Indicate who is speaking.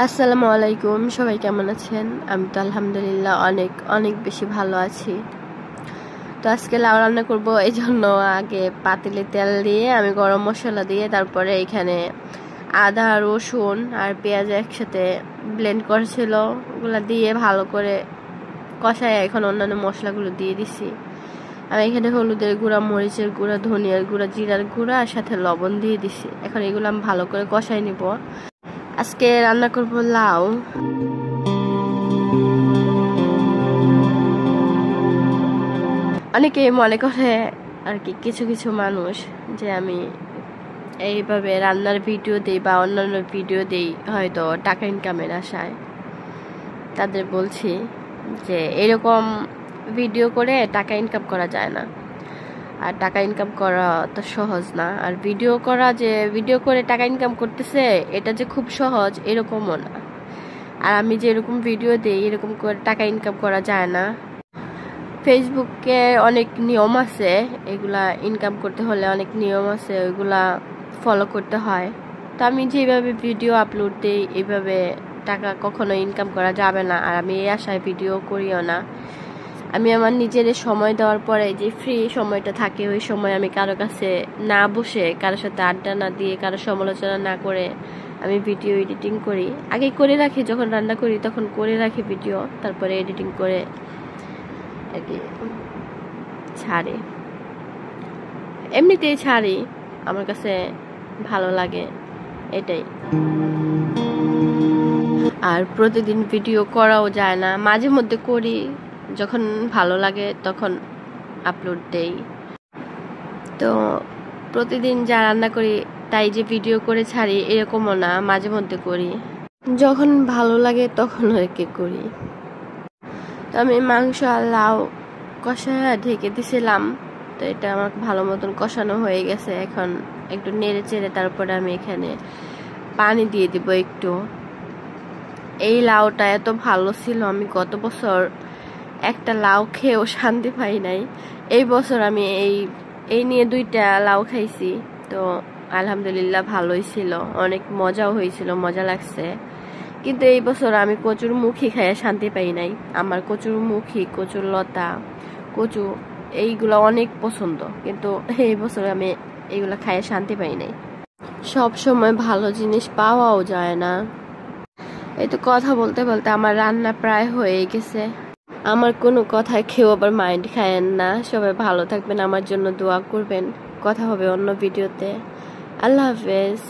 Speaker 1: আসসালামু আলাইকুম, সবাই কেমন আছেন? আমি তো আলহামদুলিল্লাহ অনেক অনেক বেশি ভালো আছি। তো আজকে লাউ রান্না করব, এই জন্য আগে পাতিলে তেল দিয়ে আমি গরম মশলা দিয়ে তারপরে এখানে আদা রসুন আর পেঁয়াজ একসাথে ব্লেন্ড করেছিল, ওগুলো দিয়ে ভালো করে কষায় এখন অন্যান্য মশলাগুলো দিয়ে দিছি। আমি এখানে হলুদের গুঁড়া, মরিচের গুঁড়া, ধনিয়ার গুঁড়া, জিরার গুঁড়া আর সাথে লবণ দিয়ে দিছি। এখন এগুলো আমি ভালো করে কষাই নিব। আজকে রান্না করব লাউ। অনেকেই মনে করে আর কি, কিছু কিছু মানুষ যে আমি এইভাবে রান্নার ভিডিও দেই বা অন্যান্য ভিডিও দেই হয়তো টাকা ইনকামের আশায়। তাদের বলছি যে এরকম ভিডিও করে টাকা ইনকাম করা যায় না, আর টাকা ইনকাম করা তো সহজ না। আর ভিডিও করা, যে ভিডিও করে টাকা ইনকাম করতেছে এটা যে খুব সহজ এরকমও না। আর আমি যে এরকম ভিডিও দিই এরকম করে টাকা ইনকাম করা যায় না। ফেসবুকে অনেক নিয়ম আছে, এগুলা ইনকাম করতে হলে অনেক নিয়ম আছে, ওইগুলা ফলো করতে হয়। তো আমি যেভাবে ভিডিও আপলোড দিই এইভাবে টাকা কখনো ইনকাম করা যাবে না, আর আমি এই আশায় ভিডিও করিও না। আমি আমার নিজের সময় দেওয়ার পরে যে ফ্রি সময়টা থাকে ওই সময় আমি কারো কাছে না বসে, কারোর সাথে আড্ডা না দিয়ে, কারো সমালোচনা না করে আমি ভিডিও এডিটিং করি। আগে করে রাখি, যখন রান্না করি তখন করে রাখি ভিডিও, তারপরে এডিটিং করে আর কি ছাড়ি। এমনিতেই ছাড়ি, আমার কাছে ভালো লাগে এটাই। আর প্রতিদিন ভিডিও করাও যায় না, মাঝে মধ্যে করি, যখন ভালো লাগে তখন আপলোড দেই। তো প্রতিদিন যা রান্না করি তাই যে ভিডিও করে ছাড়ি এরকমও না, মাঝে মধ্যে করি, যখন ভালো লাগে তখন আর কি করি। তো আমি মাংস আর লাউ কষা ঢেকে দিছিলাম, তো এটা আমার ভালো মতন কষানো হয়ে গেছে। এখন একটু নেড়ে চেড়ে তারপরে আমি এখানে পানি দিয়ে দিব একটু। এই লাউটা এত ভালো ছিল, আমি গত বছর একটা লাউ খেয়েও শান্তি পাই নাই। এই বছর আমি এই নিয়ে 2টা লাউ খাইছি, তো আলহামদুলিল্লাহ ভালোই ছিল, অনেক মজাও হয়েছিল, মজা লাগছে। কিন্তু এই বছর আমি কচুর মুখী খাইয়ে শান্তি পাই নাই। আমার কচুর মুখী, কচুর লতা, কচু এইগুলো অনেক পছন্দ, কিন্তু এই বছর আমি এইগুলা খাইয়ে শান্তি পাই নাই। সব সময় ভালো জিনিস পাওয়াও যায় না। এই তো কথা বলতে বলতে আমার রান্না প্রায় হয়ে গেছে। আমার কোনো কথায় কেউ আবার মাইন্ড খায়েন না। সবাই ভালো থাকবেন, আমার জন্য দোয়া করবেন। কথা হবে অন্য ভিডিওতে। আল্লাহ হাফেজ।